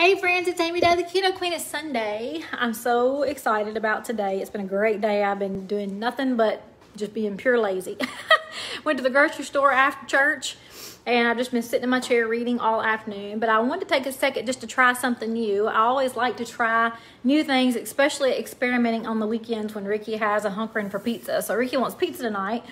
Hey friends, it's Amy Day, the Keto Queen. It's Sunday. I'm so excited about today. It's been a great day. I've been doing nothing but just being pure lazy. Went to the grocery store after church, and I've just been sitting in my chair reading all afternoon. But I wanted to take a second just to try something new. I always like to try new things, especially experimenting on the weekends when Ricky has a hunkering for pizza. So Ricky wants pizza tonight.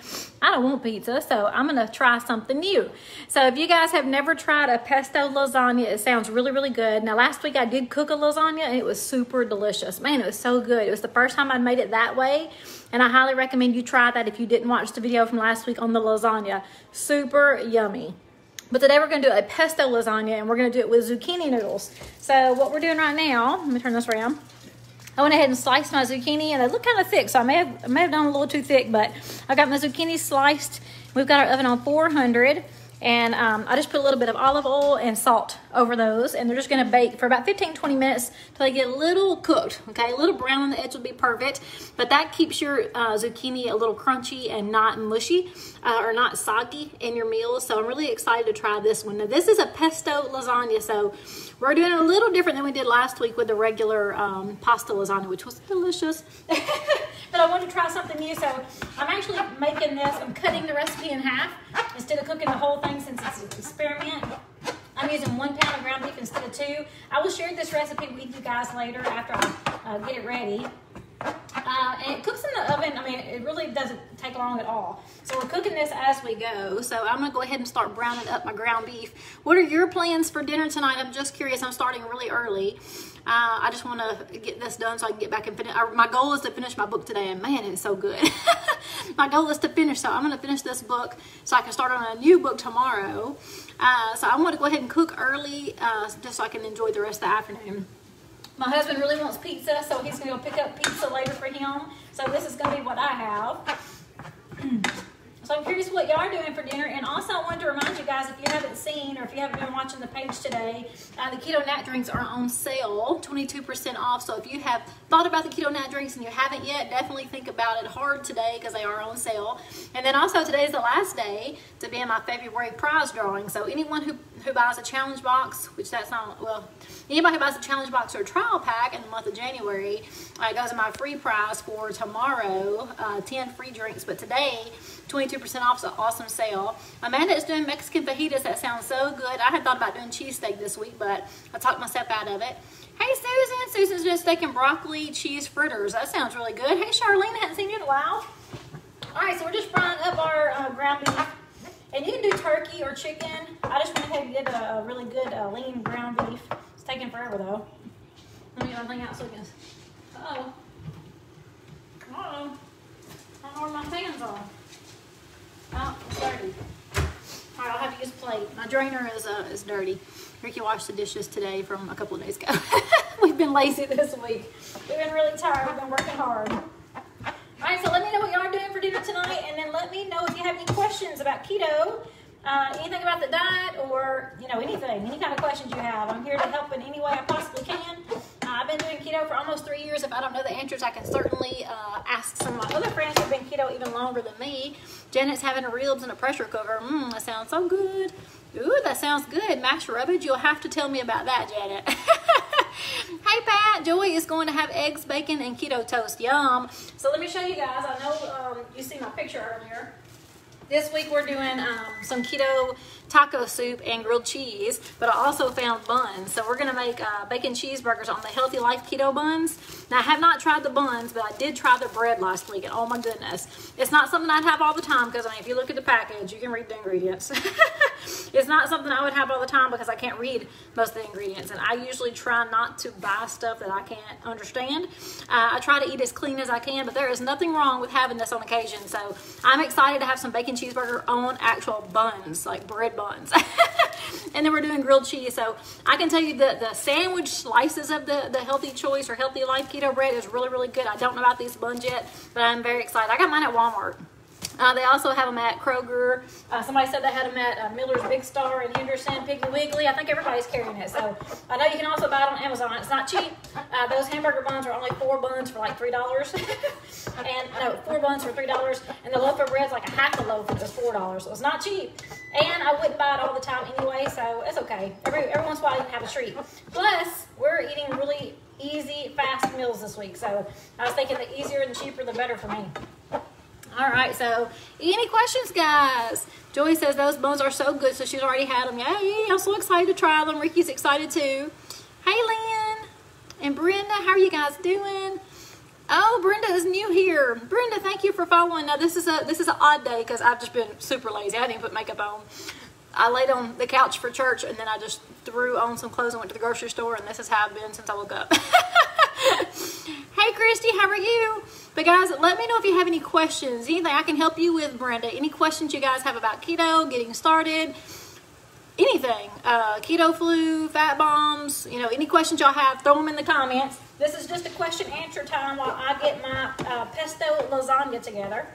I don't want pizza, so I'm gonna try something new. So if you guys have never tried a pesto lasagna, it sounds really, really good. Now last week I did cook a lasagna and it was super delicious. Man, it was so good. It was the first time I'd made it that way. And I highly recommend you try that if you didn't watch the video from last week on the lasagna. Super yummy. But today we're gonna do a pesto lasagna and we're gonna do it with zucchini noodles. So what we're doing right now, let me turn this around. I went ahead and sliced my zucchini and they look kind of thick, so I may have done a little too thick, but I got my zucchini sliced. We've got our oven on 400. And I just put a little bit of olive oil and salt over those. And they're just gonna bake for about 15-20 minutes till they get a little cooked, okay? A little brown on the edge will be perfect. But that keeps your zucchini a little crunchy and not mushy or not soggy in your meals. So I'm really excited to try this one. Now this is a pesto lasagna, so we're doing it a little different than we did last week with the regular pasta lasagna, which was delicious. But I wanted to try something new, so I'm actually making this, I'm cutting the recipe in half instead of cooking the whole thing since it's an experiment. I'm using 1 pound of ground beef instead of 2. I will share this recipe with you guys later after I get it ready. And it cooks in the oven. I mean, it really doesn't take long at all. So we're cooking this as we go. So I'm gonna go ahead and start browning up my ground beef. What are your plans for dinner tonight? I'm just curious. I'm starting really early. I just want to get this done so I can get back and finish. My goal is to finish my book today, and man, it's so good. My goal is to finish, so I'm going to finish this book so I can start on a new book tomorrow. So I want to go ahead and cook early just so I can enjoy the rest of the afternoon. My husband really wants pizza, so he's going to go pick up pizza later for him. So this is going to be what I have. So I'm curious what y'all are doing for dinner. And also I wanted to remind you guys, if you haven't seen or if you haven't been watching the page today, the Keto Nat drinks are on sale, 22% off. So if you have thought about the Keto Nat drinks and you haven't yet, definitely think about it hard today because they are on sale. And then also today is the last day to be in my February prize drawing. So anyone who buys a challenge box, which that's not, well, anybody who buys a challenge box or a trial pack in the month of January goes in my free prize for tomorrow, 10 free drinks. But today, 22% off, so awesome sale. Amanda is doing Mexican fajitas. That sounds so good. I had thought about doing cheesesteak this week, but I talked myself out of it. Hey, Susan. Susan's doing steak and broccoli cheese fritters. That sounds really good. Hey, Charlene. I haven't seen you in a while. All right, so we're just frying up our ground beef. And you can do turkey or chicken. I just went ahead and did a really good lean ground beef. It's taking forever, though. Let me get everything out so we can... Uh-oh. Uh-oh. I don't know where my pans are. Oh, it's dirty. All right, I'll have to use a plate. My drainer is dirty. Ricky washed the dishes today from a couple of days ago. We've been lazy this week. We've been really tired. We've been working hard. All right, so let me know what y'all are doing for dinner tonight, and then let me know if you have any questions about keto, anything about the diet, or anything, any kind of questions you have. I'm here to help in any way I possibly can. I've been doing keto for almost 3 years. If I don't know the answers, I can certainly ask some of my other friends who've been keto even longer than me. Janet's having ribs in a pressure cooker. That sounds so good. Ooh, that sounds good. Mashed rubbish. You'll have to tell me about that, Janet. Hey, Pat. Joy is going to have eggs, bacon, and keto toast. Yum. So let me show you guys. I know you see my picture earlier. This week we're doing some keto taco soup and grilled cheese, but I also found buns. So we're gonna make bacon cheeseburgers on the Healthy Life keto buns. Now I have not tried the buns, but I did try the bread last week, and oh my goodness. It's not something I'd have all the time because, I mean, if you look at the package, you can read the ingredients. It's not something I would have all the time because I can't read most of the ingredients, and I usually try not to buy stuff that I can't understand. I try to eat as clean as I can, but there is nothing wrong with having this on occasion. So I'm excited to have some bacon cheeseburger on actual buns, like bread buns. And then we're doing grilled cheese. So I can tell you that the sandwich slices of the Healthy Choice or Healthy Life keto bread is really, really good. I don't know about these buns yet, but I'm very excited. I got mine at Walmart. They also have them at Kroger. Somebody said they had them at Miller's Big Star in Henderson, Piggly Wiggly. I think everybody's carrying it. So I know you can also buy it on Amazon. It's not cheap. Those hamburger buns are only 4 buns for like $3. And no, 4 buns for $3. And the loaf of bread's like a half a loaf, which is $4. So it's not cheap. And I wouldn't buy it all the time anyway, so it's okay. Every once in a while you can have a treat. Plus, we're eating really easy, fast meals this week. So I was thinking the easier and cheaper, the better for me. All right, so any questions, guys? Joey says those buns are so good, so she's already had them. Yay, I'm so excited to try them. Ricky's excited too. Hey, Lynn and Brenda, how are you guys doing? Oh, Brenda is new here. Brenda, thank you for following. Now, this is an odd day because I've just been super lazy. I didn't even put makeup on. I laid on the couch for church, and then I just threw on some clothes and went to the grocery store, and this is how I've been since I woke up. Hey, Christy, how are you? But guys, let me know if you have any questions, anything I can help you with, Brenda. Any questions you guys have about keto, getting started, anything. Keto flu, fat bombs, you know, any questions y'all have, throw them in the comments. This is just a question answer time while I get my pesto lasagna together.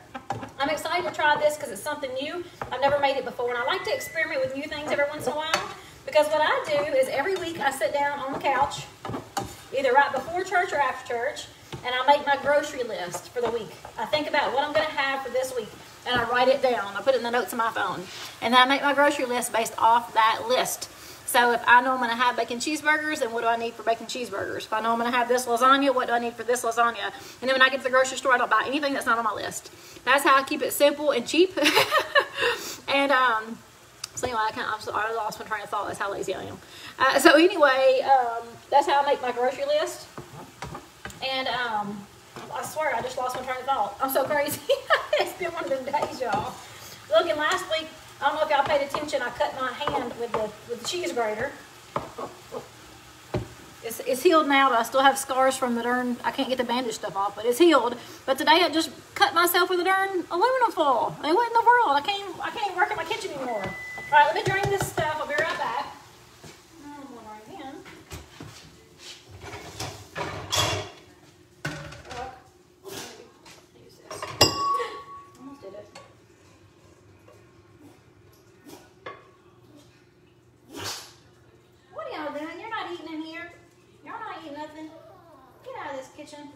I'm excited to try this because it's something new. I've never made it before, and I like to experiment with new things every once in a while. Because what I do is every week I sit down on the couch, either right before church or after church, and I make my grocery list for the week. I think about what I'm going to have for this week, and I write it down. I put it in the notes on my phone. And then I make my grocery list based off that list. So if I know I'm going to have bacon cheeseburgers, then what do I need for bacon cheeseburgers? If I know I'm going to have this lasagna, what do I need for this lasagna? And then when I get to the grocery store, I don't buy anything that's not on my list. That's how I keep it simple and cheap. And so anyway, I lost my train of thought. That's how lazy I am. So anyway, that's how I make my grocery list. And I swear I just lost my train of thought. I'm so crazy. It's been one of them days, y'all. Look, and last week, I don't know if y'all paid attention, I cut my hand with the cheese grater. It's healed now, but I still have scars from the darn, I can't get the bandage stuff off, but it's healed. But today I just cut myself with a darn aluminum foil. I mean, what in the world? I can't even work in my kitchen anymore. All right, let me drain this stuff. I'll be right back. Kitchen.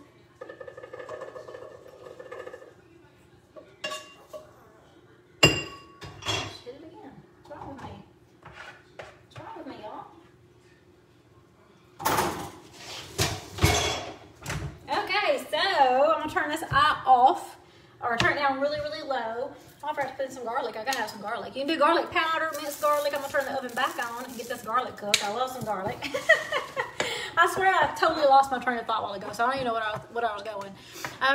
Hit it again. What's wrong with me? What's wrong with me, y'all? Okay, so I'm gonna turn this eye off, or turn it down really, really low. I'll have to put in some garlic. I gotta have some garlic. You can do garlic powder, minced garlic. I'm gonna turn the oven back on and get this garlic cooked. I love some garlic. I swear I totally lost my train of thought a while ago, so I don't even know what I was going.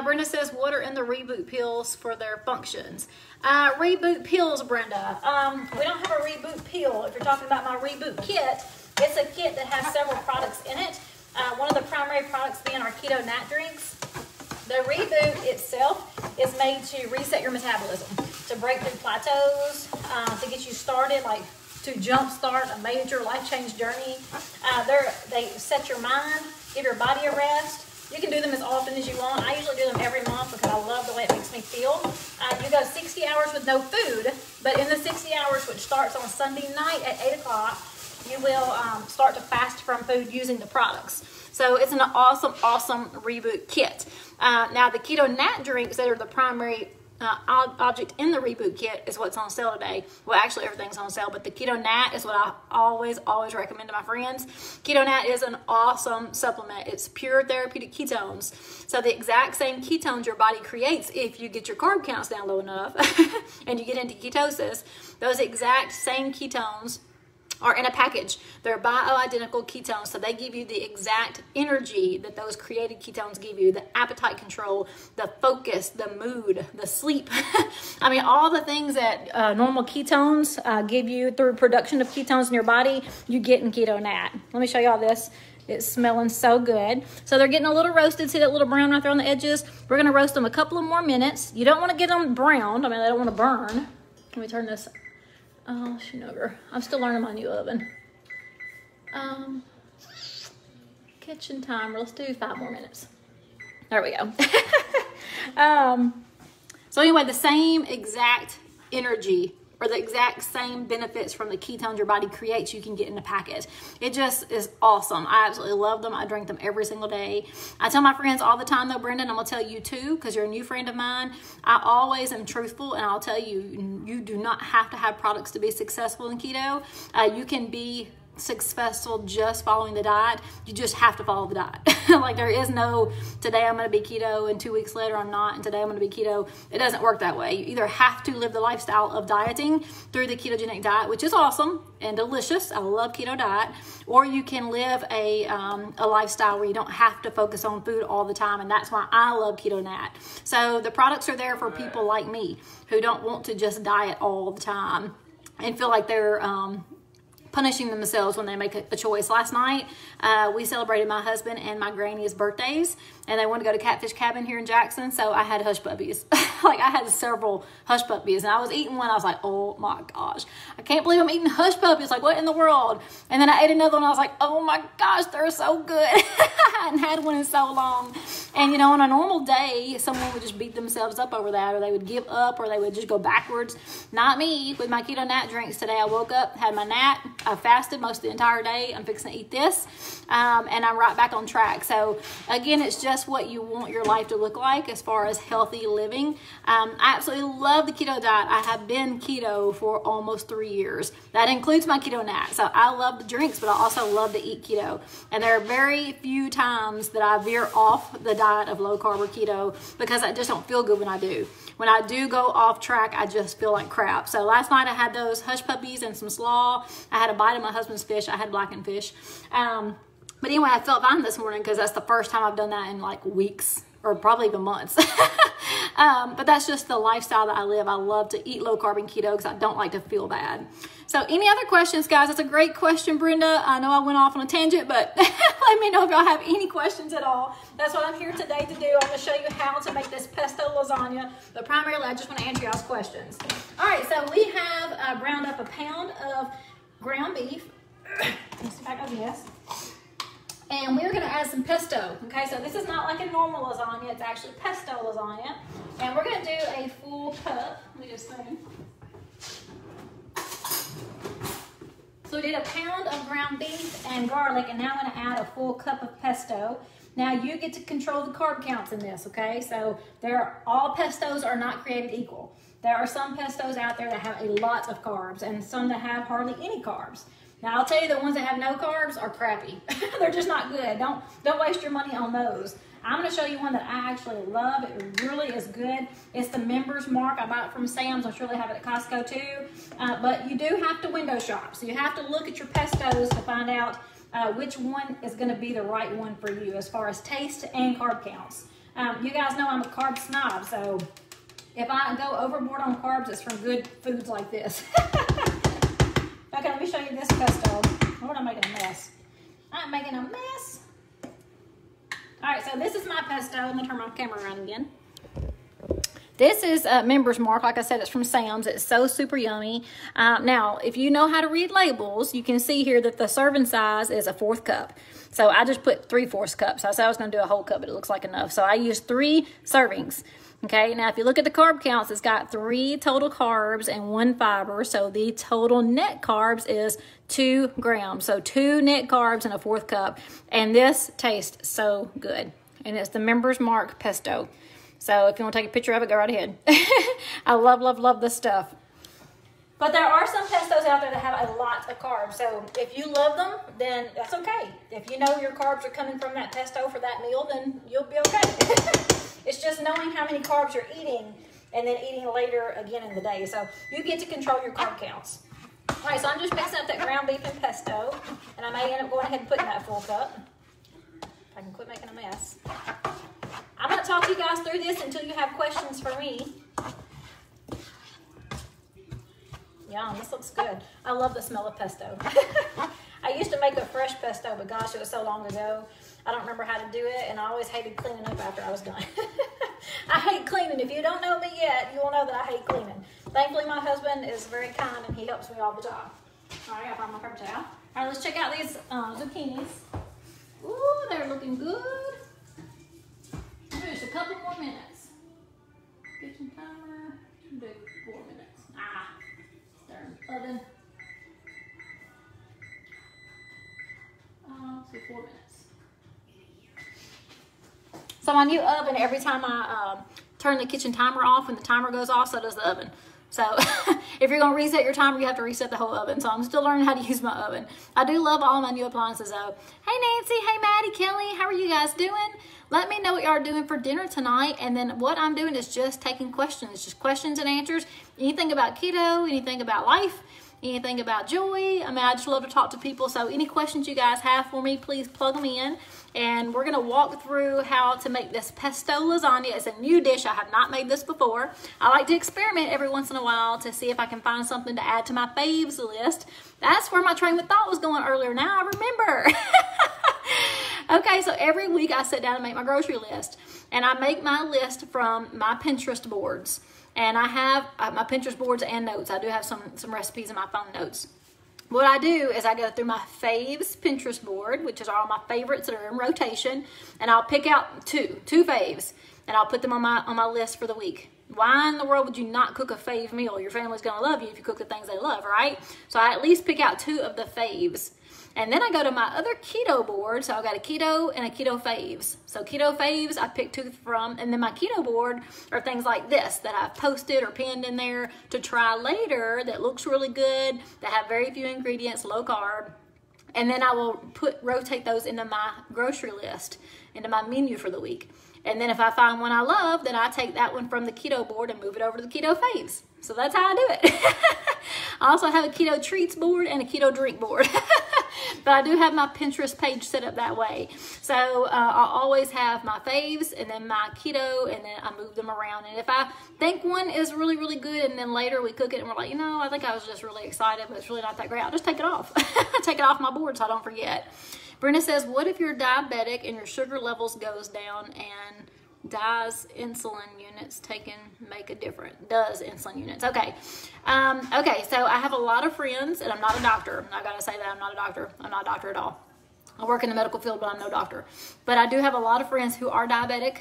Brenda says, what are in the reboot pills for their functions? Reboot pills, Brenda. We don't have a reboot pill. If you're talking about my reboot kit, it's a kit that has several products in it. One of the primary products being our keto nat drinks. The reboot itself is made to reset your metabolism, to break through plateaus, to get you started, like to jumpstart a major life change journey. They set your mind, give your body a rest. You can do them as often as you want. I usually do them every month because I love the way it makes me feel. You go 60 hours with no food, but in the 60 hours, which starts on Sunday night at 8 o'clock, you will start to fast from food using the products. So it's an awesome, awesome reboot kit. Now the keto nat drinks that are the primary object in the reboot kit is what's on sale today. Well, actually everything's on sale, but the keto nat is what I always recommend to my friends. Keto nat is an awesome supplement. It's pure therapeutic ketones. So the exact same ketones your body creates if you get your carb counts down low enough and you get into ketosis, those exact same ketones are in a package. They're bioidentical ketones, so they give you the exact energy that those created ketones give you, the appetite control, the focus, the mood, the sleep. I mean, all the things that normal ketones give you through production of ketones in your body, you get in Keto Nat. Let me show y'all this. It's smelling so good. So they're getting a little roasted. See that little brown right there on the edges? We're going to roast them a couple of more minutes. You don't want to get them browned. I mean, they don't want to burn. Let me turn this. Oh, sugar. I'm still learning my new oven. Kitchen timer. Let's do 5 more minutes. There we go. So anyway, the same exact energy or the exact same benefits from the ketones your body creates you can get in a packet. It just is awesome. I absolutely love them. I drink them every single day. I tell my friends all the time though, Brendan, I'm gonna tell you too, because you're a new friend of mine, I always am truthful, and I'll tell you, you do not have to have products to be successful in keto. You can be successful just following the diet. You just have to follow the diet. Like there is no today I'm going to be keto and 2 weeks later I'm not, and today I'm going to be keto. It doesn't work that way. You either have to live the lifestyle of dieting through the ketogenic diet, which is awesome and delicious. I love keto diet. Or you can live a lifestyle where you don't have to focus on food all the time, and that's why I love Keto Nat. So the products are there for people like me who don't want to just diet all the time and feel like they're punishing themselves when they make a choice. Last night, we celebrated my husband and my granny's birthdays, and they wanted to go to Catfish Cabin here in Jackson, so I had hush puppies. Like, I had several hush puppies, and I was eating one. I was like, oh my gosh, I can't believe I'm eating hush puppies. Like, what in the world? And then I ate another one. I was like, oh my gosh, they're so good. I hadn't had one in so long. And, you know, on a normal day, someone would just beat themselves up over that, or they would give up, or they would just go backwards. Not me. With my Keto Nat drinks today, I woke up, had my nat, I fasted most of the entire day. I'm fixing to eat this, and I'm right back on track. So again, it's just what you want your life to look like as far as healthy living. I absolutely love the keto diet. I have been keto for almost 3 years. That includes my Keto Nat. So I love the drinks, but I also love to eat keto. And there are very few times that I veer off the diet of low carb or keto because I just don't feel good when I do. When I do go off track, I just feel like crap. So last night I had those hush puppies and some slaw. I had a bite of my husband's fish. I had blackened fish. But anyway, I felt fine this morning because that's the first time I've done that in like weeks or probably even months. But that's just the lifestyle that I live. I love to eat low carb and keto because I don't like to feel bad. So any other questions, guys? That's a great question, Brenda. I know I went off on a tangent, but let me know if y'all have any questions at all. That's what I'm here today to do. I'm going to show you how to make this pesto lasagna, but primarily I just want to answer y'all's questions. All right, so we have ground up a pound of ground beef. Let's see if I can guess. And we're going to add some pesto. Okay, so this is not like a normal lasagna. It's actually pesto lasagna. And we're going to do a full cup. Let me just spoon. So we did a pound of ground beef and garlic, and now I'm going to add a full cup of pesto. Now you get to control the carb counts in this, okay? So all pestos are not created equal. There are some pestos out there that have a lot of carbs and some that have hardly any carbs. Now I'll tell you, the ones that have no carbs are crappy. They're just not good. Don't waste your money on those. I'm going to show you one that I actually love. It really is good. It's the Members Mark. I bought it from Sam's. I'm sure they have it at Costco too. But you do have to window shop. So you have to look at your pestos to find out which one is going to be the right one for you as far as taste and carb counts. You guys know I'm a carb snob, so if I go overboard on carbs, it's from good foods like this. Okay, let me show you this pesto. Lord, I'm making a mess. I'm making a mess. All right, so this is my pesto. I'm gonna turn my camera around again. This is Members Mark. Like I said, it's from Sam's. It's so super yummy. Now, if you know how to read labels, you can see here that the serving size is a 1/4 cup. So I just put 3/4 cups. I said I was gonna do a whole cup, but it looks like enough. So I used 3 servings. Okay, now if you look at the carb counts, it's got 3 total carbs and 1 fiber. So the total net carbs is 2 grams. So 2 net carbs in a 1/4 cup. And this tastes so good. And it's the Members Mark pesto. So if you want to take a picture of it, go right ahead. I love, love, love this stuff. But there are some pestos out there that have a lot of carbs. So if you love them, then that's okay. If you know your carbs are coming from that pesto for that meal, then you'll be okay. It's just knowing how many carbs you're eating and then eating later again in the day. So you get to control your carb counts. All right, so I'm just mixing up that ground beef and pesto. And I may end up going ahead and putting that full cup. If I can quit making a mess. I'm going to talk to you guys through this until you have questions for me. Yum, this looks good. I love the smell of pesto. I used to make a fresh pesto, but gosh, it was so long ago. I don't remember how to do it, and I always hated cleaning up after I was done. I hate cleaning. If you don't know me yet, you will know that I hate cleaning. Thankfully, my husband is very kind, and he helps me all the time. All right, I gotta find my paper towel. All right, let's check out these zucchinis. Ooh, they're looking good. Just a couple more minutes. kitchen timer. Do 4 minutes. Darn oven. So 4 minutes. So my new oven, every time I turn the kitchen timer off, when the timer goes off, so does the oven. So if you're going to reset your timer, you have to reset the whole oven. So I'm still learning how to use my oven. I do love all my new appliances though. Hey Nancy, hey Maddie, Kelly, how are you guys doing? Let me know what you are doing for dinner tonight. And then what I'm doing is just taking questions, just questions and answers. Anything about keto, anything about life, anything about joy. I mean, I just love to talk to people. So any questions you guys have for me, please plug them in. And we're going to walk through how to make this pesto lasagna. It's a new dish. I have not made this before. I like to experiment every once in a while to see if I can find something to add to my faves list. That's where my train of thought was going earlier. Now I remember. Okay, so every week I sit down and make my grocery list. And I make my list from my Pinterest boards. And I have my Pinterest boards and notes. I do have some recipes in my phone notes. What I do is I go through my faves Pinterest board, which is all my favorites that are in rotation, and I'll pick out two faves, and I'll put them on my list for the week. Why in the world would you not cook a fave meal? Your family's gonna love you if you cook the things they love, right? So I at least pick out 2 of the faves. And then I go to my other keto board. So I've got a keto and a keto faves. So keto faves, I pick 2 from. And then my keto board are things like this that I've posted or pinned in there to try later that looks really good, that have very few ingredients, low carb. And then I will rotate those into my grocery list, into my menu for the week. And then if I find one I love, then I take that one from the keto board and move it over to the keto faves. So that's how I do it. I also have a keto treats board and a keto drink board. But I do have my Pinterest page set up that way. So I'll always have my faves and then my keto, and then I move them around. And if I think one is really, really good, and then later we cook it and we're like, you know, I think I was just really excited, but it's really not that great, I'll just take it off. Take it off my board so I don't forget. Brenda says, what if you're diabetic and your sugar levels goes down, and does insulin units taken make a difference? Does insulin units? Okay. Okay, so I have a lot of friends, and I'm not a doctor. I gotta say that I'm not a doctor. I'm not a doctor at all. I work in the medical field, but I'm no doctor. But I do have a lot of friends who are diabetic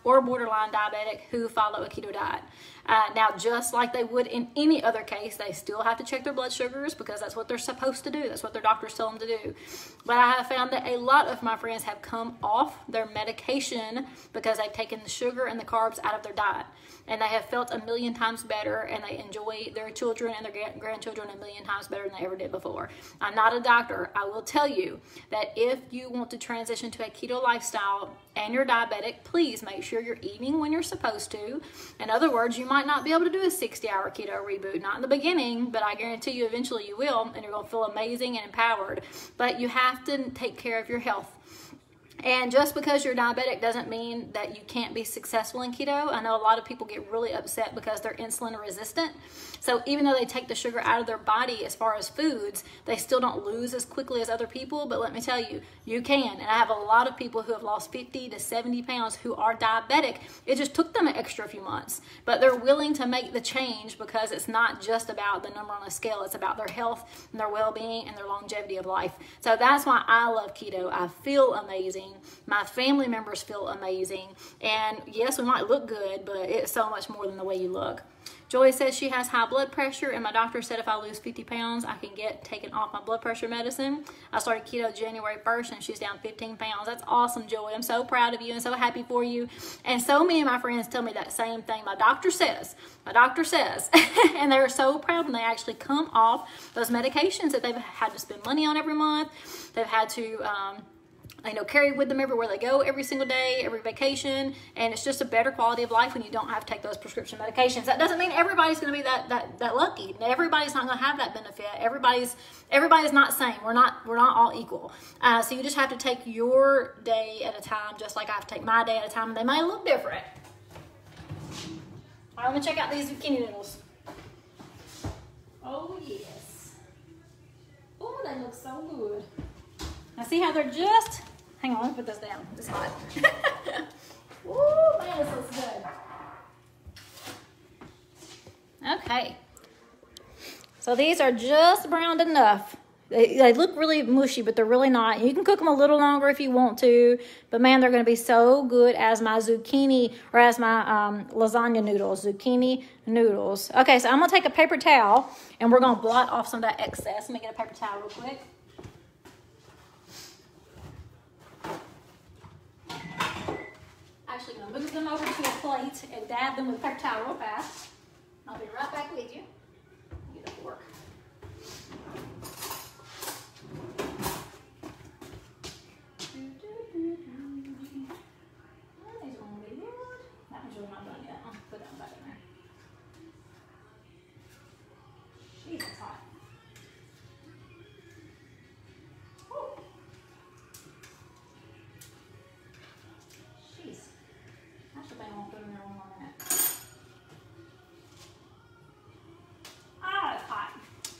or borderline diabetic who follow a keto diet. Now, just like they would in any other case, they still have to check their blood sugars because that's what they're supposed to do. That's what their doctors tell them to do. But I have found that a lot of my friends have come off their medication because they've taken the sugar and the carbs out of their diet. And they have felt 1,000,000 times better, and they enjoy their children and their grandchildren 1,000,000 times better than they ever did before. I'm not a doctor. I will tell you that if you want to transition to a keto lifestyle and you're diabetic, please make sure you're eating when you're supposed to. In other words, you might not be able to do a 60-hour keto reboot. Not in the beginning, but I guarantee you eventually you will, and you're going to feel amazing and empowered. But you have to take care of your health. And just because you're diabetic doesn't mean that you can't be successful in keto. I know a lot of people get really upset because they're insulin resistant. So even though they take the sugar out of their body as far as foods, they still don't lose as quickly as other people. But let me tell you, you can. And I have a lot of people who have lost 50 to 70 pounds who are diabetic. It just took them an extra few months. But they're willing to make the change because it's not just about the number on the scale. It's about their health and their well-being and their longevity of life. So that's why I love keto. I feel amazing. My family members feel amazing. And yes, we might look good, but it's so much more than the way you look. Joy says she has high blood pressure, and my doctor said if I lose 50 pounds, I can get taken off my blood pressure medicine. I started keto January 1st, and she's down 15 pounds. That's awesome, Joy. I'm so proud of you and so happy for you. And so many of my friends tell me that same thing. My doctor says, and they're so proud when they actually come off those medications that they've had to spend money on every month. They've had to carry with them everywhere they go, every single day, every vacation, and it's just a better quality of life when you don't have to take those prescription medications. That doesn't mean everybody's going to be that lucky. Everybody's not going to have that benefit. Everybody's not same. We're not all equal. So you just have to take your day at a time, just like I have to take my day at a time. They might look different. All right, I'm gonna check out these zucchini noodles. Oh yes. Oh, they look so good. Now see how they're just, hang on, let me put this down. It's hot. Ooh, man, this looks good. Okay. So these are just browned enough. They look really mushy, but they're really not. You can cook them a little longer if you want to, but man, they're going to be so good as my zucchini or as my lasagna noodles, zucchini noodles. Okay, so I'm going to take a paper towel and we're going to blot off some of that excess. Let me get a paper towel real quick. Actually, I'm going to move them over to a plate and dab them with a paper towel real fast. I'll be right back with you. Get a fork. That one's really not done yet. I'll put that one back in there. Jeez, it's hot. Woo. Jeez. I should think I'll put them in there one more minute. Ah, it's hot.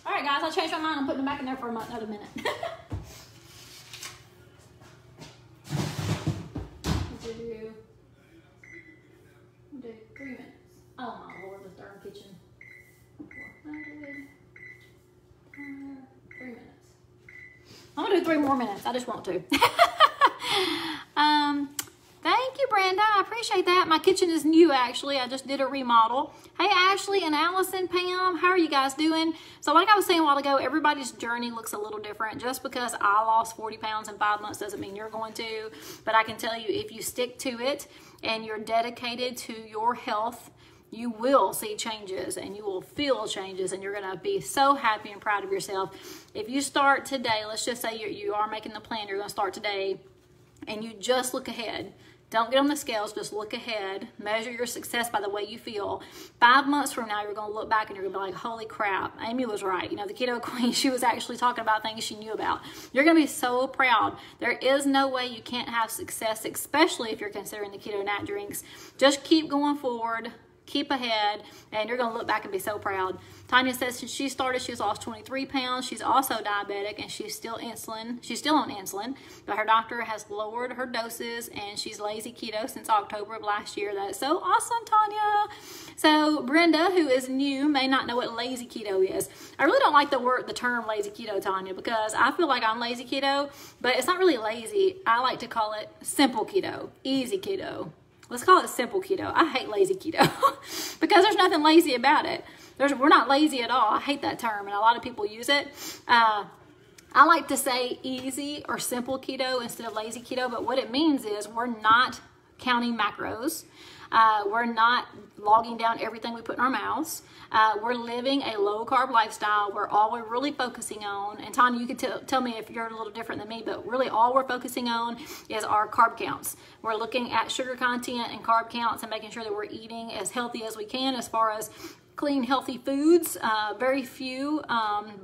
All right, guys, I'll change my mind. I'm putting them back in there for another minute. Do 3 minutes. Oh my Lord, this darn kitchen. 400, 3 minutes. I'm gonna do 3 more minutes. I just want to. Thank you, Brenda. I appreciate that. My kitchen is new, actually. I just did a remodel. Hey, Ashley and Allison, Pam, how are you guys doing? So like I was saying a while ago, everybody's journey looks a little different. Just because I lost 40 pounds in 5 months doesn't mean you're going to. But I can tell you, if you stick to it and you're dedicated to your health, you will see changes and you will feel changes and you're going to be so happy and proud of yourself. If you start today, let's just say you are making the plan, you're going to start today, and you just look ahead. Don't get on the scales, just look ahead. Measure your success by the way you feel. 5 months from now, you're going to look back and you're going to be like, holy crap, Amy was right. You know, the Keto Queen, she was actually talking about things she knew about. You're going to be so proud. There is no way you can't have success, especially if you're considering the keto nat drinks. Just keep going forward. Keep ahead, and you're going to look back and be so proud. Tanya says since she started, she's lost 23 pounds. She's also diabetic, and she's still on insulin, but her doctor has lowered her doses, and she's lazy keto since October of last year. That is so awesome, Tanya. So Brenda, who is new, may not know what lazy keto is. I really don't like the term lazy keto, Tanya, because I feel like I'm lazy keto, but it's not really lazy. I like to call it simple keto, easy keto. Let's call it simple keto. I hate lazy keto because there's nothing lazy about it. We're not lazy at all. I hate that term, and a lot of people use it. I like to say easy or simple keto instead of lazy keto, but what it means is we're not counting macros. We're not logging down everything we put in our mouths. We're living a low-carb lifestyle where all we're really focusing on, and Tanya, you could tell me if you're a little different than me, but really all we're focusing on is our carb counts. We're looking at sugar content and carb counts and making sure that we're eating as healthy as we can as far as clean, healthy foods. Very few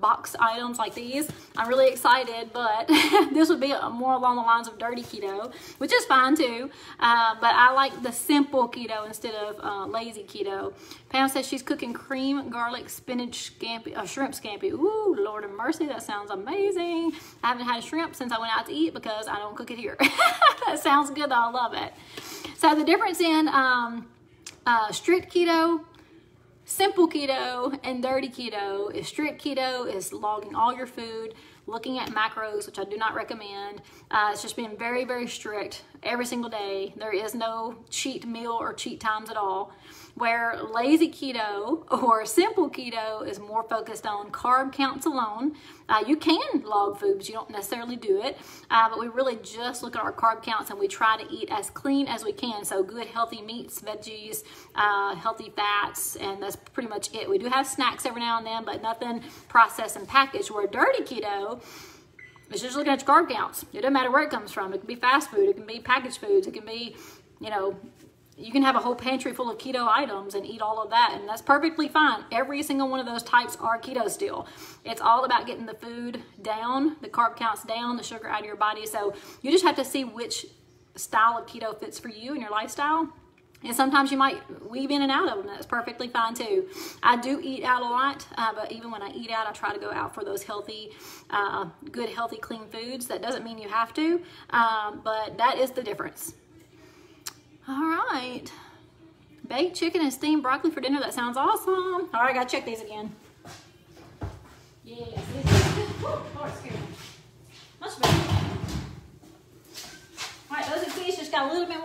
box items like these. I'm really excited, but this would be more along the lines of dirty keto, which is fine too. But I like the simple keto instead of lazy keto. Pam says she's cooking cream, garlic, spinach, scampi, shrimp scampi. Ooh, Lord of mercy, that sounds amazing. I haven't had shrimp since I went out to eat because I don't cook it here. That sounds good though, I love it. So the difference in strict keto, simple keto, and dirty keto is strict keto is logging all your food, looking at macros, which I do not recommend. It's just being very, very strict every single day. There is no cheat meal or cheat times at all. Where lazy keto or simple keto is more focused on carb counts alone. You can log food, but you don't necessarily do it. But we really just look at our carb counts and we try to eat as clean as we can. So good, healthy meats, veggies, healthy fats, and that's pretty much it. We do have snacks every now and then, but nothing processed and packaged. Where dirty keto, it's just looking at your carb counts. It doesn't matter where it comes from. It can be fast food. It can be packaged foods. It can be, you know, you can have a whole pantry full of keto items and eat all of that, and that's perfectly fine. Every single one of those types are keto still. It's all about getting the food down, the carb counts down, the sugar out of your body. So you just have to see which style of keto fits for you and your lifestyle. And sometimes you might weave in and out of them. That's perfectly fine too. I do eat out a lot, but even when I eat out, I try to go out for those healthy, good, healthy, clean foods. That doesn't mean you have to, but that is the difference. All right. Baked chicken and steamed broccoli for dinner. That sounds awesome. All right, I gotta check these again. Yes.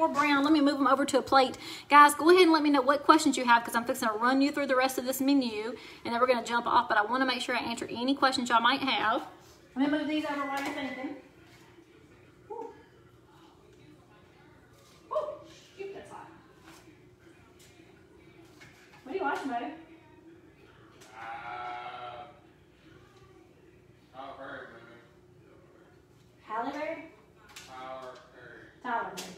or brown. Let me move them over to a plate. Guys, go ahead and let me know what questions you have because I'm fixing to run you through the rest of this menu and then we're going to jump off. But I want to make sure I answer any questions y'all might have. Let me move these over while you're thinking. Woo. Woo. Shoot, that's hot. What are you watching, baby? Halle Berry? Tyler Berry.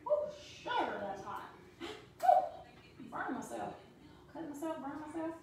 Woo, sure, that's hot. Woo, burn myself. Cut myself, burn myself.